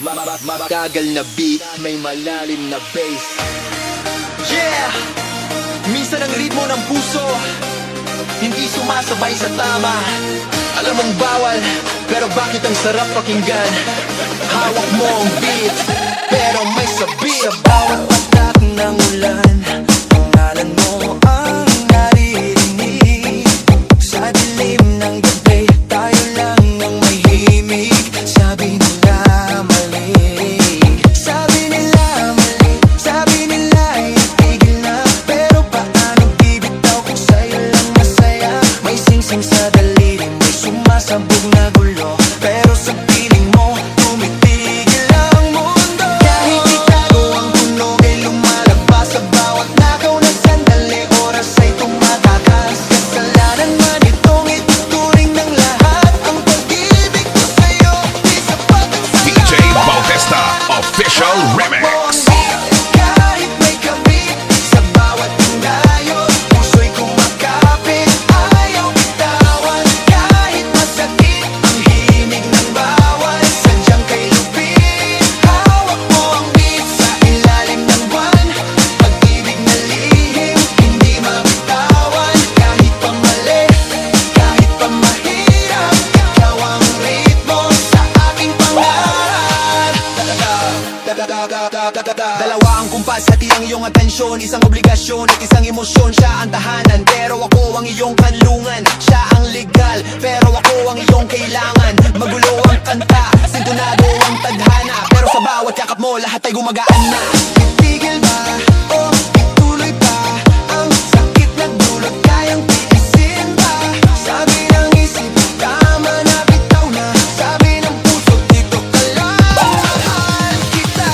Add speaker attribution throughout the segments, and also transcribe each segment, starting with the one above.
Speaker 1: Matagal na beat, may malalim na bass. Yeah! Minsan ang ritmo ng puso hindi sumasabay sa tama. Alam mong bawal, pero bakit ang sarap pakinggan? Hawak mo ang beat, pero may sabit. Sa bawat patak ng ulan, pangalan mo ang naririnig. Sa dilim ng gabi, tayo lang ang may himig. Sabi nila mali, sabi nila mali, sabi nila itigil na. Pero paano bibitaw kung sa'yo lang masaya? May singsing sa daliri, may sumasabog na gulo, pero sa piling mo tumitigil ang mundo. Kahit itago ang tunog ay lumalabas sa bawat nakaw na sandali. Oras ay tumatakas, kasalanan man itong ituturing ng lahat. Ang pag-ibig ko sa'yo di sapat ang
Speaker 2: DJ Bautista Official Remix.
Speaker 1: kahit may kabit sa bawat tindayo, puso'y kumakapit, ayaw bitawan. Kahit masakit ang himig ng bawal, sadyang kay lupit. Hawak mo ang beat sa ilalim ng buwan. Pag-ibig na lihim, hindi mabitawan. Kahit pa mali, kahit pa mahirap, ikaw ang ritmo sa aking pangarap. Dalawa ang kumpas, hati ang iyong atensyon. Isang obligasyon at isang emosyon. Siya ang tahanan, pero ako ang iyong kanlungan. Siya ang legal, pero ako ang iyong kailangan. Magulo ang kanta, sintonado ang tadhana, pero sa bawat yakap mo, lahat ay gumagaan na. Titigil ba o ituloy pa ang sakit na dulot? Kayang tiisin ba? Sabi ng isip, tama na, bitaw na. Sabi ng puso, dito ka lang. Mahal kita.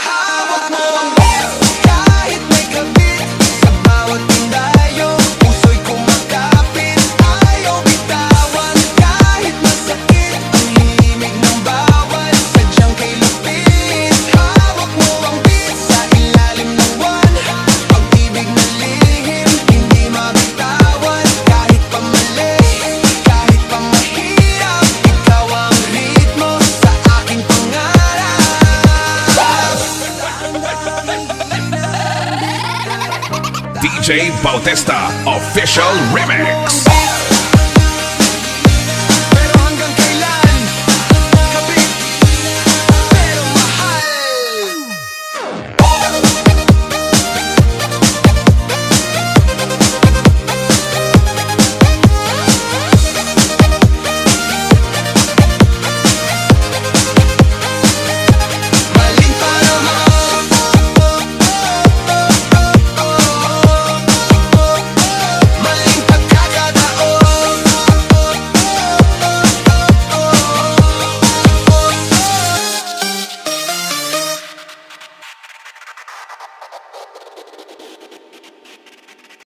Speaker 1: Hawak mo ang beat, kahit may kabit sa bawat tindayo, puso'y kumakapit, ayaw bitawan. Kahit masakit ang himig ng bawal, sadyang kay lupit. Hawak mo ang beat sa ilalim ng buwan. Pag-ibig na lihim, hindi mabitawan. Kahit pa mali, kahit pa mahirap, ikaw ang ritmo sa aking pangarap.
Speaker 2: DJ Bautista Official Remix.